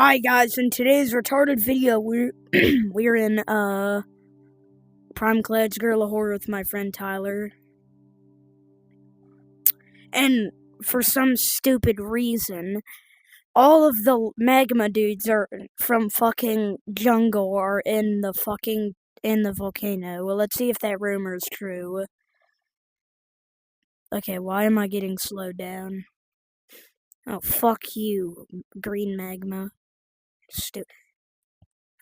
Hi guys, in today's retarded video, we're in Prime Clad's Gorilla Horror with my friend Tyler, and for some stupid reason, all of the magma dudes are from fucking jungle are in the volcano. Well, let's see if that rumor is true. Okay, why am I getting slowed down? Oh, fuck you, green magma.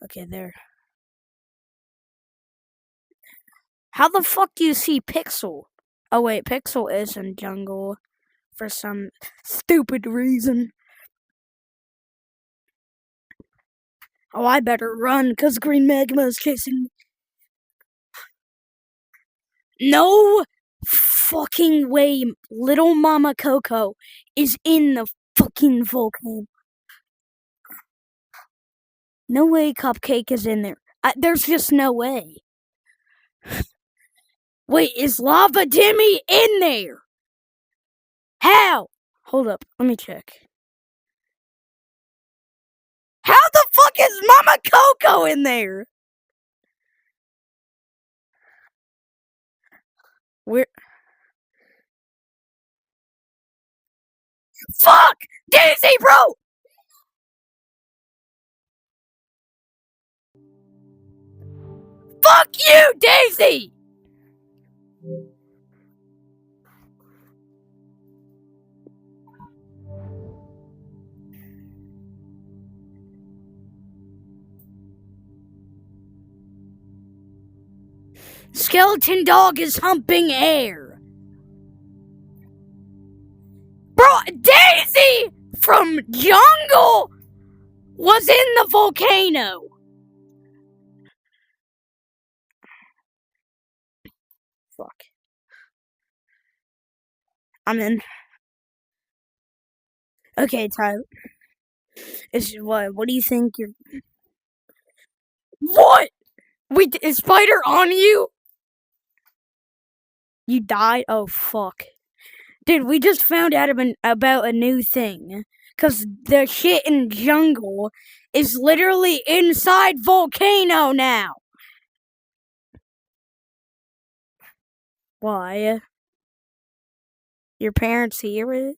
Okay, there. How the fuck do you see Pixel? Oh wait, Pixel is in jungle for some stupid reason. Oh, I better run, cause green magma is chasing me. No fucking way, little Mama Coco is in the fucking volcano. No way Cupcake is in there. There's just no way. Wait, is Lava Timmy in there? How? Hold up, let me check. How the fuck is Mama Coco in there? Where? Fuck! Daisy, bro! Fuck you, Daisy! Skeleton dog is humping air. Bro, Daisy from jungle was in the volcano. Fuck. I'm in. Okay, Tyler. What do you think you're... What? Wait, is Spider on you? You died? Oh, fuck. Dude, we just found out about a new thing. Cause the shit in jungle is literally inside volcano now. Why? Your parents hear it?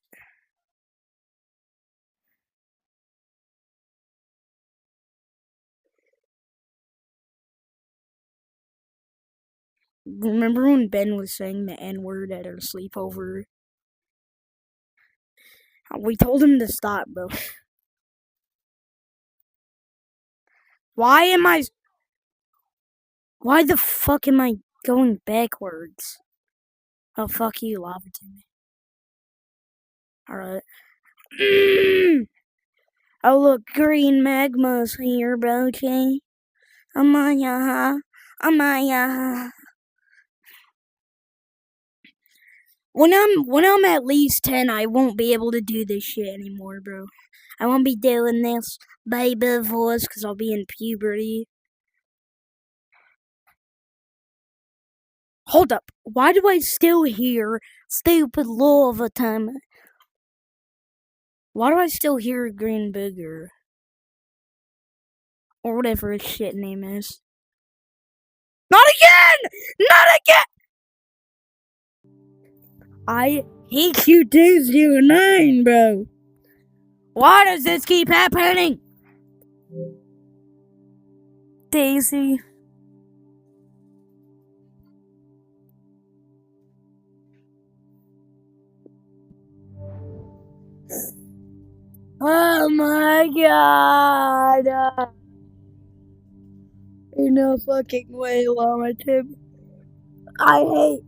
Remember when Ben was saying the N-word at our sleepover? We told him to stop, bro. Why the fuck am I going backwards? Oh, fuck you, Lava Timmy. Alright. Oh, look, green magma's here, bro, okay? Amaya. When I'm at least 10, I won't be able to do this shit anymore, bro. I won't be doing this baby voice because I'll be in puberty. Hold up. Why do I still hear stupid lava time? Why do I still hear Green Booger? Or whatever his shit name is. Not again! Not again! I hate you 209, bro. Why does this keep happening? Daisy. Oh my god. Ain't no fucking way, Llama Tim. I hate...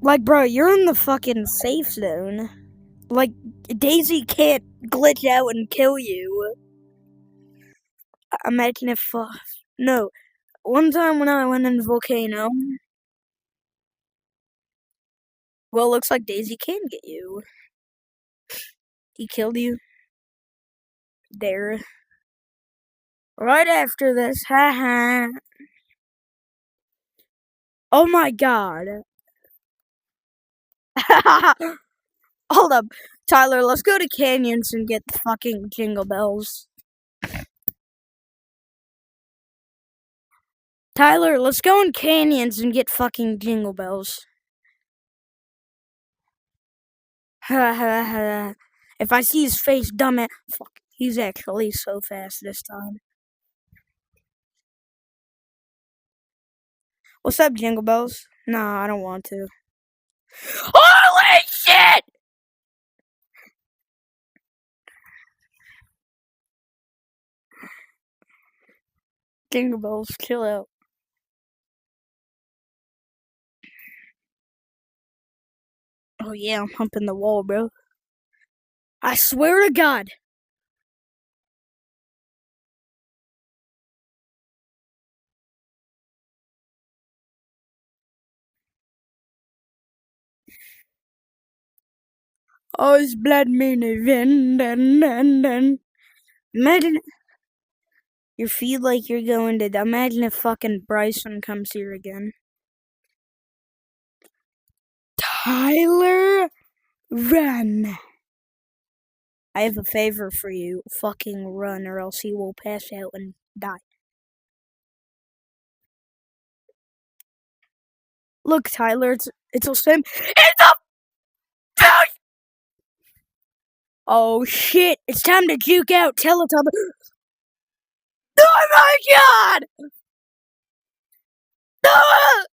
Like, bro, you're in the fucking safe zone. Like, Daisy can't glitch out and kill you. Imagine if... no. One time when I went in the volcano... Well, looks like Daisy can get you. He killed you. There. Right after this, haha. Oh my god. Hold up, Tyler. Let's go to canyons and get the fucking jingle bells. Tyler, let's go in canyons and get fucking jingle bells. If I see his face, dumbass. Fuck, he's actually so fast this time. What's up, jingle bells? Nah, I don't want to. Holy shit! Jingle bells, chill out. Oh yeah, I'm humping the wall, bro. I swear to God. Oh, it's blood moon event, and. Imagine you feel like you're going to. Imagine if fucking Bryson comes here again. Tyler, run. I have a favor for you. Fucking run, or else he will pass out and die. Look, Tyler, it's a sim. It's a. Oh shit! It's time to juke out, Teletubby. Oh my God! Ah!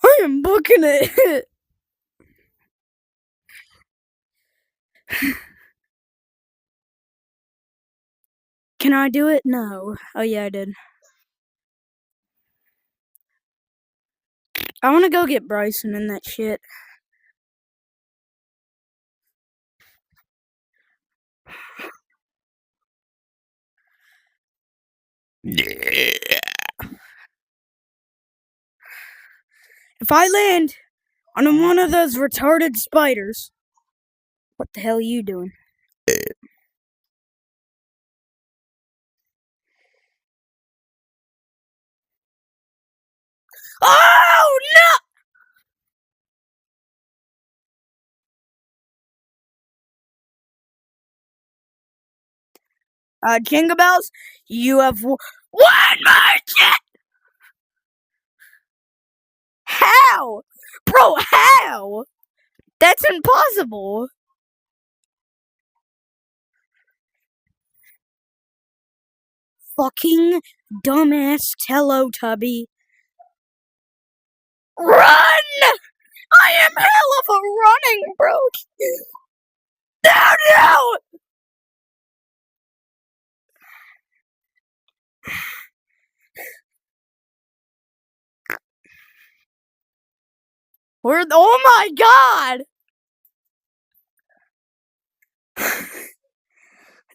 I am booking it. Can I do it? No. Oh yeah, I did. I want to go get Bryson and that shit. Yeah. If I land on one of those retarded spiders, what the hell are you doing? Oh no! Jingle bells, you have one more chance. How, bro? How? That's impossible. Fucking dumbass Teletubby. Run! I am hell of a running, bro. No, no! Oh my God!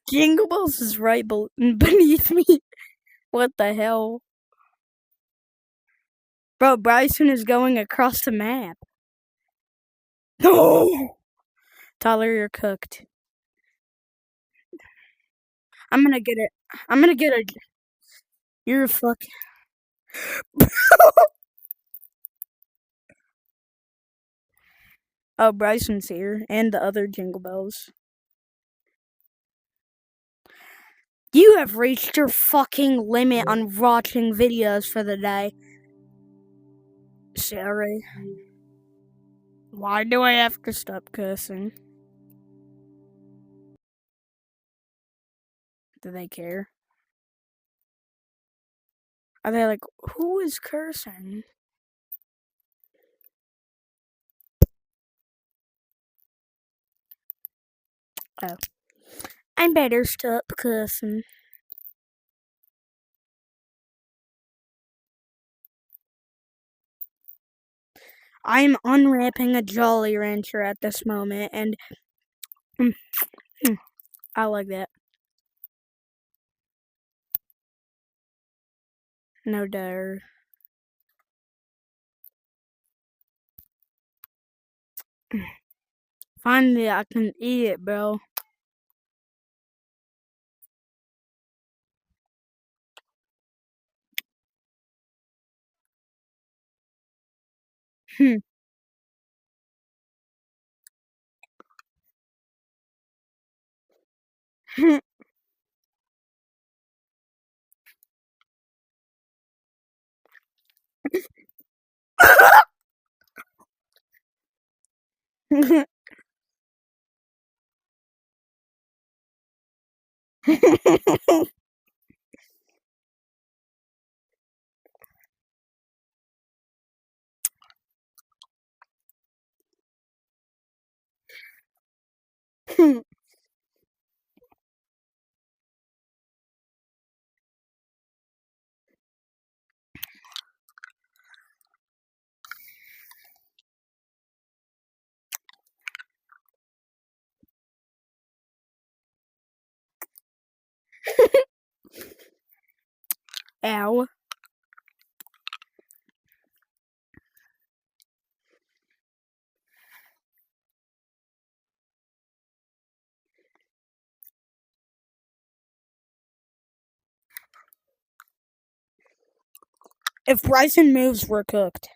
Jingle Bells is right beneath me. What the hell? Bro, Bryson is going across the map. No! Tyler, you're cooked. I'm gonna get it. I'm gonna get a. You're a fuck. Oh, Bryson's here. And the other Jingle Bells. You have reached your fucking limit on watching videos for the day. Sorry. Why do I have to stop cursing? Do they care? Are they like, who is cursing? Oh. I better stop cursing. I'm unwrapping a Jolly Rancher at this moment, and I like that. No dare. Finally, I can eat it, bro. Hmm. Ow. If Bryson moves, we're cooked.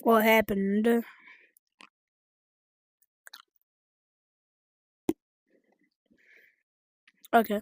What happened? Okay.